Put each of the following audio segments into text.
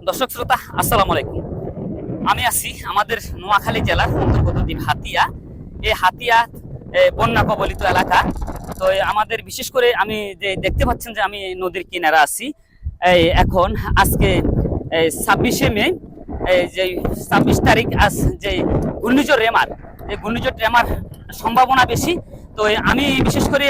দর্শক শ্রোতা আসসালামু আলাইকুম। আমি আছি আমাদের নোয়াখালী জেলার অন্তর্গত দ্বীপ হাতিয়া। এই হাতিয়া বন্যা কবলিত এলাকা। তো আমাদের বিশেষ করে আমি যে দেখতে পাচ্ছেন যে আমি নদীর কিনারা আছি। এখন আজকে 26শে মে, যে 26 তারিখ আজ যে ঘূর্ণিঝড় রেমার, এই ঘূর্ণিঝড় রেমার সম্ভাবনা বেশি। তো আমি বিশেষ করে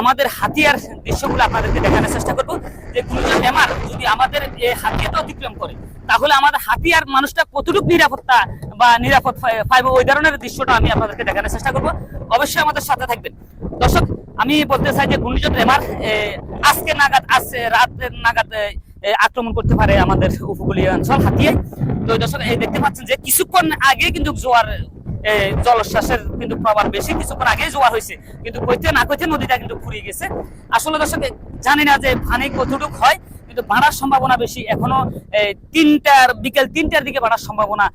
আমাদের হাতিয়ার দৃশ্যগুলো আপনাদেরকে দেখানোর চেষ্টা করবো যে ঘূর্ণিঝড় রেমার যদি আমাদের হাতিয়াটা অতিক্রম করে তাহলে আমাদের হাতিয়ার মানুষটা কতটুকু নিরাপত্তা বা নিরাপদ পাইবে, ওই ধরনের দৃশ্যটা আমি আপনাদেরকে দেখানোর চেষ্টা করবো। অবশ্যই আমাদের সাথে থাকবেন। দর্শক, আমি বলতে চাই যে ঘূর্ণিঝড় রেমার আজকে নাগাদ, আজ রাত নাগাদ আক্রমণ করতে পারে আমাদের উপকূলীয় অঞ্চল হাতিয়ায়। তো দর্শক, দেখতে পাচ্ছেন যে কিছুক্ষণ আগে কিন্তু জোয়ার, জলোচ্ছ্বাসের কিন্তু প্রভাব বেশি। কিছুক্ষণ আগে জোয়ার হয়েছে, কিন্তু কইতে না কইতে নদীটা কিন্তু ফুরিয়ে গেছে। আসলে দর্শক, জানি না যে পানি কতটুকু হয়, কিন্তু বাড়ার সম্ভাবনা বেশি। এখনো বিকেল 3টার দিকে বাড়ার সম্ভাবনা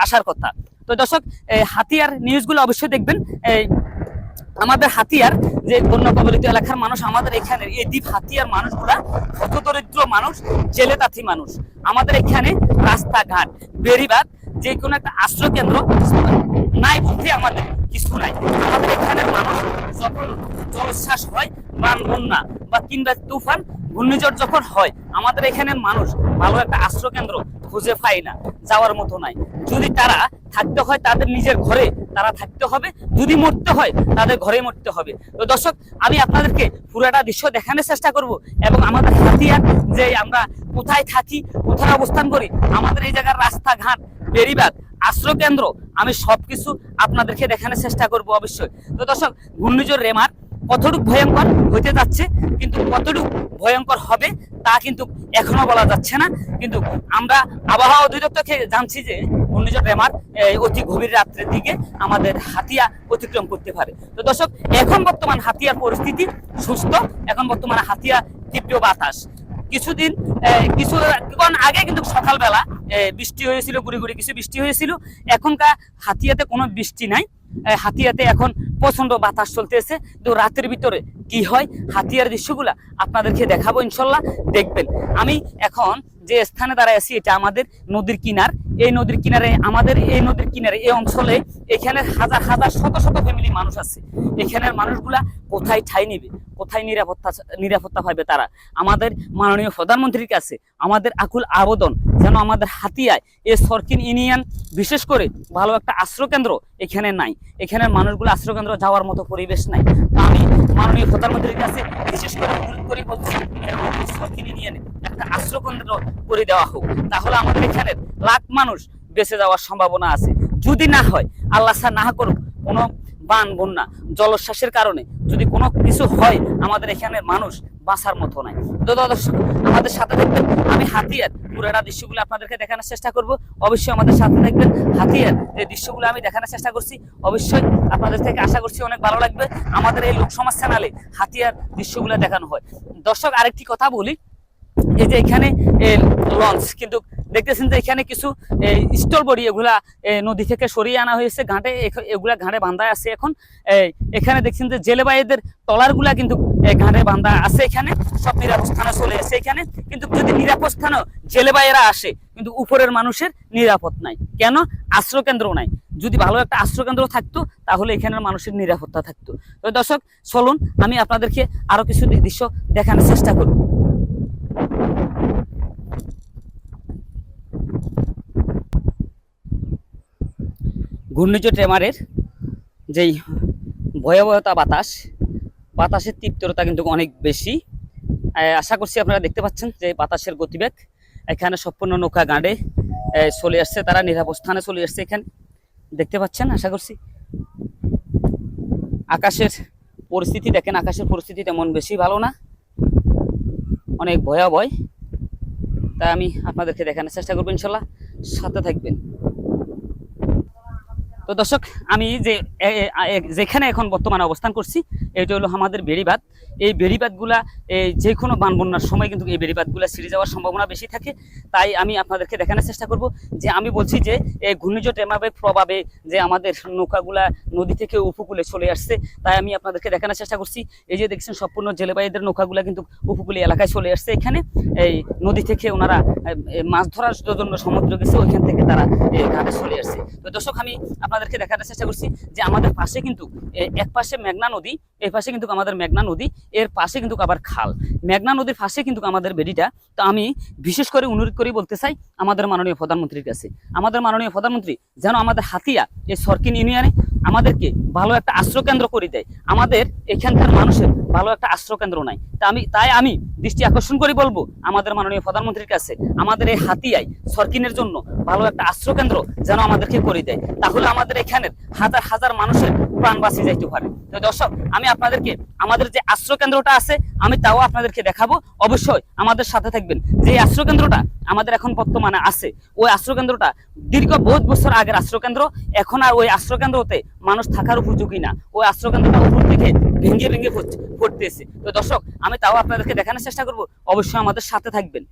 আসার কথা। তো দর্শক, হাতিয়ার নিউজগুলো অবশ্যই দেখবেন। আমাদের হাতিয়ার যে বন্যা কবলিত এলাকার মানুষ, আমাদের এখানে এই দ্বীপ হাতিয়ার মানুষগুলা হতদরিদ্র মানুষ, জেলে তাঁতি মানুষ। আমাদের এখানে রাস্তাঘাট, বেড়িবাঁধ, যে কোনো একটা আশ্রয় কেন্দ্র নাই বলতে আমাদের কিছু নাই। আমাদের এখানে মানুষ যখন জলোচ্ছ্বাস হয়, বন্যা বা কিংবা তুফান, ঘূর্ণিঝড় যখন হয়, আমাদের এখানে মানুষ ভালো একটা আশ্রয় কেন্দ্র খুঁজে পায় না, যাওয়ার মতো নাই। যদি তারা থাকতে হয় তাদের নিজের ঘরে তারা থাকতে হবে, যদি মরতে হয় তাদের ঘরে মরতে হবে। তো দর্শক, আমি আপনাদেরকে পুরাটা দৃশ্য দেখানোর চেষ্টা করব এবং আমাদের হাতিয়ার যে আমরা কোথায় থাকি, কোথায় অবস্থান করি, আমাদের এই জায়গার রাস্তাঘাট, বেড়িবাঁধ, আশ্রয় কেন্দ্র, আমি সবকিছু আপনাদেরকে দেখানোর চেষ্টা করব অবশ্যই। তো দর্শক, ঘূর্ণিঝড় রেমার কতটুকু ভয়ঙ্কর হইতে যাচ্ছে, কিন্তু কতটুকু ভয়ঙ্কর হবে তা কিন্তু এখনো বলা যাচ্ছে না। কিন্তু আমরা আবহাওয়া অধিদপ্তর থেকে জানছি যে ঘূর্ণিঝড় রেমার অতি গভীর রাত্রের দিকে আমাদের হাতিয়া অতিক্রম করতে পারে। তো দর্শক, এখন বর্তমান হাতিয়ার পরিস্থিতি সুস্থ। এখন বর্তমানে হাতিয়া তীব্র বাতাস। কিছুক্ষণ আগে কিন্তু সকালবেলা বৃষ্টি হয়েছিল, গুড়ি গুড়ি কিছু বৃষ্টি হয়েছিল। এখনকার হাতিয়াতে কোনো বৃষ্টি নাই। হাতিয়াতে এখন প্রচন্ড বাতাস চলতেছে। তো রাতের ভিতরে কি হয়, হাতিয়ার দৃশ্যগুলা আপনাদেরকে দেখাবো ইনশাল্লাহ, দেখবেন। আমি এখন যে স্থানে দাঁড়ায় আছি, এটা আমাদের নদীর কিনার। এই নদীর কিনারে, আমাদের এই নদীর কিনারে এই অঞ্চলে এখানে হাজার হাজার শত শত ফ্যামিলি মানুষ আছে। এখানের মানুষগুলা কোথায় ঠাঁই নিবে, কোথায় নিরাপত্তা পাবে তারা? আমাদের মাননীয় প্রধানমন্ত্রীর কাছে আমাদের আকুল আবেদন, যেন আমাদের হাতিয়ায় এই সরকিন ইউনিয়ন বিশেষ করে ভালো একটা আশ্রয়কেন্দ্র এখানে নাই। এখানের মানুষগুলো আশ্রয়কেন্দ্র যাওয়ার মতো পরিবেশ নাই। আমি মাননীয় প্রধানমন্ত্রীর কাছে বিশেষ করে অনুরোধ করে বলছি, সরকিন ইউনিয়নে একটা আশ্রয়কেন্দ্র করে দেওয়া হোক, তাহলে আমাদের এখানে লাখ মানুষ বেঁচে যাওয়ার সম্ভাবনা আছে। যদি না হয়, আল্লাহ না করুক, কোনো বন্যা, জলোচ্ছ্বাসের কারণে যদি কোনো কিছু হয়, আমাদের এখানে মানুষ বাঁচার মতো নাই। তো দর্শক, আমাদের সাথে থাকবেন। আমি হাতিয়ার পুরোটা দৃশ্যগুলো আপনাদেরকে দেখানোর চেষ্টা করব। অবশ্যই আমাদের সাথে থাকবেন। হাতিয়ার যে দৃশ্যগুলো আমি দেখানোর চেষ্টা করছি, অবশ্যই আপনাদের থেকে আশা করছি অনেক ভালো লাগবে। আমাদের এই লোকসমাজ চ্যানেলে হাতিয়ার দৃশ্যগুলো দেখানো হয়। দর্শক, আরেকটি কথা বলি, এই যে এখানে লঞ্চ কিন্তু দেখতেছেন যে এখানে কিছু স্টল বডি, এগুলা নদী থেকে সরিয়ে আনা হয়েছে ঘাটে, এগুলা ঘাটে বাঁধা আছে। এখন এখানে দেখছেন যে জেলে ভাইদের ট্রলারগুলা কিন্তু ঘাটে বাঁধা আছে। এখানে সব নিরাপদ স্থানে চলে আসে। এখানে কিন্তু যদি নিরাপদ স্থানে জেলে ভাইয়েরা আসে, কিন্তু উপরের মানুষের নিরাপদ নাই। কেন? আশ্রয়কেন্দ্র নাই। যদি ভালো একটা আশ্রয়কেন্দ্র থাকতো তাহলে এখানের মানুষের নিরাপত্তা থাকতো। তো দর্শক, চলুন আমি আপনাদেরকে আরো কিছু দৃশ্য দেখানোর চেষ্টা করব। ঘূর্ণিঝড় রেমারের যেই ভয়াবহতা, বাতাসের তীব্রতা কিন্তু অনেক বেশি। আশা করছি আপনারা দেখতে পাচ্ছেন যে বাতাসের গতিবেগ। এখানে সম্পূর্ণ নৌকা গাঁড়ে চলে আসছে, তারা নিরাপদ স্থানে চলে আসছে। এখানে দেখতে পাচ্ছেন, আশা করছি। আকাশের পরিস্থিতি দেখেন, আকাশের পরিস্থিতি তেমন বেশি ভালো না, অনেক ভয়াবহ। তাই আমি আপনাদেরকে দেখানোর চেষ্টা করবো, ইনশাল্লাহ সাথে থাকবেন। তো দর্শক, আমি যেখানে এখন বর্তমানে অবস্থান করছি, এটা হলো আমাদের বেড়িবাঁধ। এই বেড়িবাঁধগুলা যে কোনো বান বন্যার সময় কিন্তু এই বেড়িবাঁধগুলা ছিঁড়ে যাওয়ার সম্ভাবনা বেশি থাকে। তাই আমি আপনাদেরকে দেখানোর চেষ্টা করব যে আমি বলছি যে এই ঘূর্ণিঝড় টেমাবের প্রভাবে যে আমাদের নৌকাগুলা নদী থেকে উপকূলে চলে আসছে, তাই আমি আপনাদেরকে দেখানোর চেষ্টা করছি। এই যে দেখছেন সম্পূর্ণ জেলেবাইদের নৌকাগুলা কিন্তু উপকূলীয় এলাকায় চলে আসছে। এখানে এই নদী থেকে ওনারা মাছ ধরার জন্য সমুদ্র গেছে, ওইখান থেকে তারা ঘাটে চলে আসছে। তো দর্শক আমি আপনাদেরকে দেখানোর চেষ্টা করছি যে আমাদের পাশে কিন্তু এক পাশে মেঘনা নদী, এই পাশে কিন্তু আমাদের মেঘনা নদী, এর পাশে কিন্তু আবার খাল। মেঘনা নদীর পাশে কিন্তু আমাদের বেড়িটা। তো আমি বিশেষ করে অনুরোধ করি বলতে চাই আমাদের মাননীয় প্রধানমন্ত্রীর কাছে, আমাদের মাননীয় প্রধানমন্ত্রী যেন আমাদের হাতিয়া এই সরকিন ইউনিয়নে আমাদেরকে ভালো একটা আশ্রয় কেন্দ্র করে দেয়। আমাদের এখানকার মানুষের ভালো একটা আশ্রয় কেন্দ্র নাই। তাই আমি দৃষ্টি আকর্ষণ করে বলবো আমাদের মাননীয় প্রধানমন্ত্রীর কাছে আমাদের এই হাতিয়ায় সরকিনের জন্য ভালো একটা আশ্রয় কেন্দ্র যেন আমাদেরকে করে দেয়। তাহলে আমাদের এখানের হাজার হাজার মানুষের প্রাণ বাঁচিয়ে যাইতে পারে। তো দর্শক আমি আপনাদেরকে আমাদের যে আশ্রয় কেন্দ্রটা আছে আমি তাও আপনাদেরকে দেখাবো। অবশ্যই আমাদের সাথে থাকবেন। যে আশ্রয় কেন্দ্রটা আমাদের এখন বর্তমানে আছে, ওই আশ্রয় কেন্দ্রটা দীর্ঘ বহুত বছর আগের আশ্রয় কেন্দ্র। এখন আর ওই আশ্রয় কেন্দ্রতে মানুষ থাকার উপযোগী না, ওই আশ্রয় কেন্দ্রটা উপর থেকে ভেঙে ভেঙে পড়তেছে। তো দর্শক আমি তাও আপনাদেরকে দেখানোর চেষ্টা করব, অবশ্যই আমাদের সাথে থাকবেন।